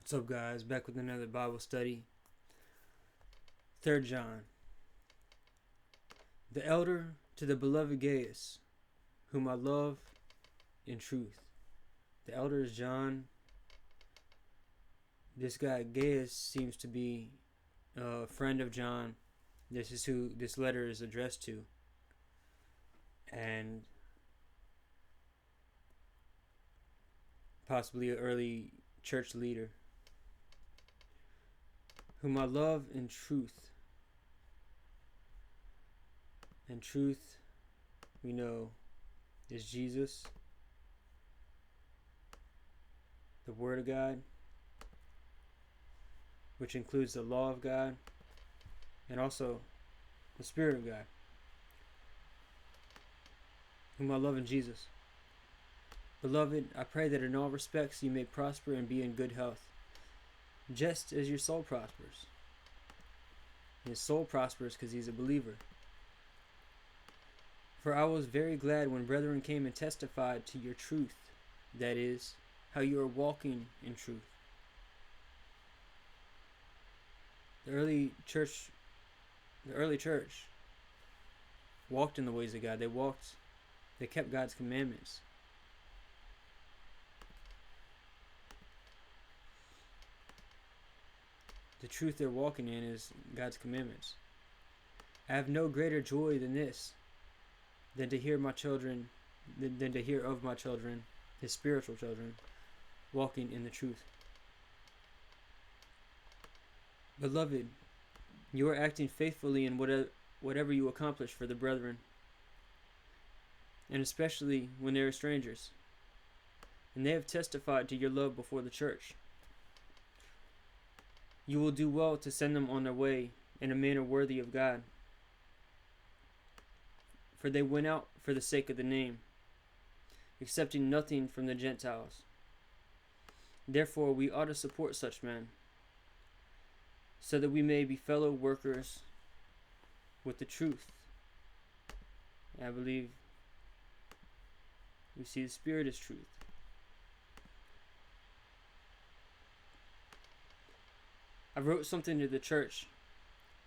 What's up, guys? Back with another Bible study. 3 John. The elder to the beloved Gaius, whom I love in truth. The elder is John. This guy Gaius seems to be a friend of John. This is who this letter is addressed to. And possibly an early church leader. Whom I love in truth. And truth, we know, is Jesus, the Word of God, which includes the law of God, and also the Spirit of God, whom I love in Jesus. Beloved, I pray that in all respects you may prosper and be in good health, just as your soul prospers. And his soul prospers because he's a believer. For I was very glad when brethren came and testified to your truth, that is, how you are walking in truth. The early church walked in the ways of God. They kept God's commandments. The truth they're walking in is God's commandments. I have no greater joy than this, than to hear of my children, his spiritual children, walking in the truth. Beloved, you are acting faithfully in whatever you accomplish for the brethren, and especially when they are strangers, and they have testified to your love before the church. You will do well to send them on their way in a manner worthy of God. For they went out for the sake of the name, accepting nothing from the Gentiles. Therefore we ought to support such men, so that we may be fellow workers with the truth. And I believe we see the Spirit as truth. I wrote something to the church,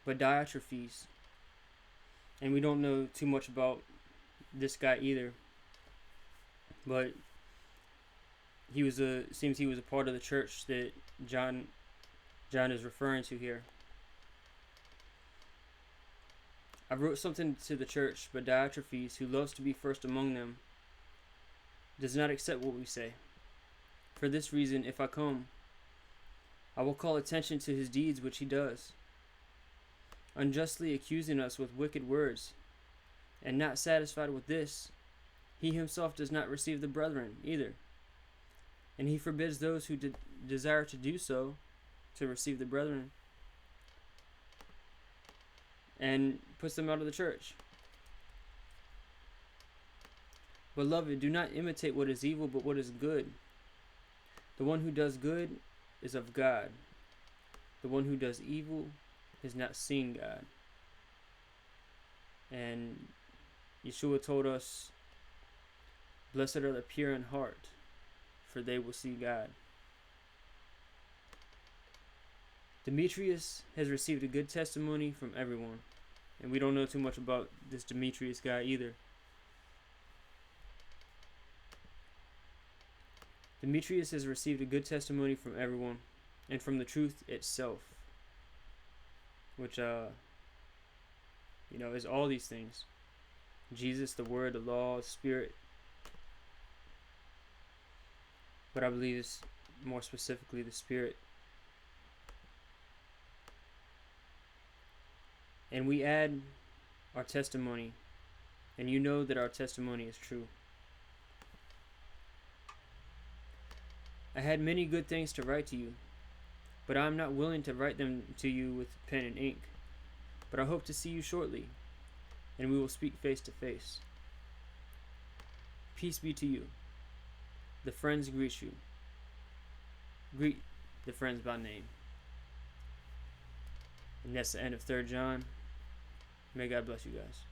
but Diotrephes, and we don't know too much about this guy either, but seems he was a part of the church that John is referring to here. I wrote something to the church, but Diotrephes, who loves to be first among them, does not accept what we say. For this reason, if I come, I will call attention to his deeds which he does, unjustly accusing us with wicked words. And not satisfied with this, he himself does not receive the brethren either. And he forbids those who desire to do so to receive the brethren, and puts them out of the church. Beloved, do not imitate what is evil, but what is good. The one who does good is of God. The one who does evil has not seen God. And Yeshua told us, blessed are the pure in heart, for they will see God. Demetrius has received a good testimony from everyone. And we don't know too much about this Demetrius guy either. Demetrius has received a good testimony from everyone, and from the truth itself, which is all these things: Jesus, the Word, the law, the Spirit. But I believe it's more specifically the Spirit. And we add our testimony, and you know that our testimony is true. I had many good things to write to you, but I am not willing to write them to you with pen and ink. But I hope to see you shortly, and we will speak face to face. Peace be to you. The friends greet you. Greet the friends by name. And that's the end of 3 John. May God bless you guys.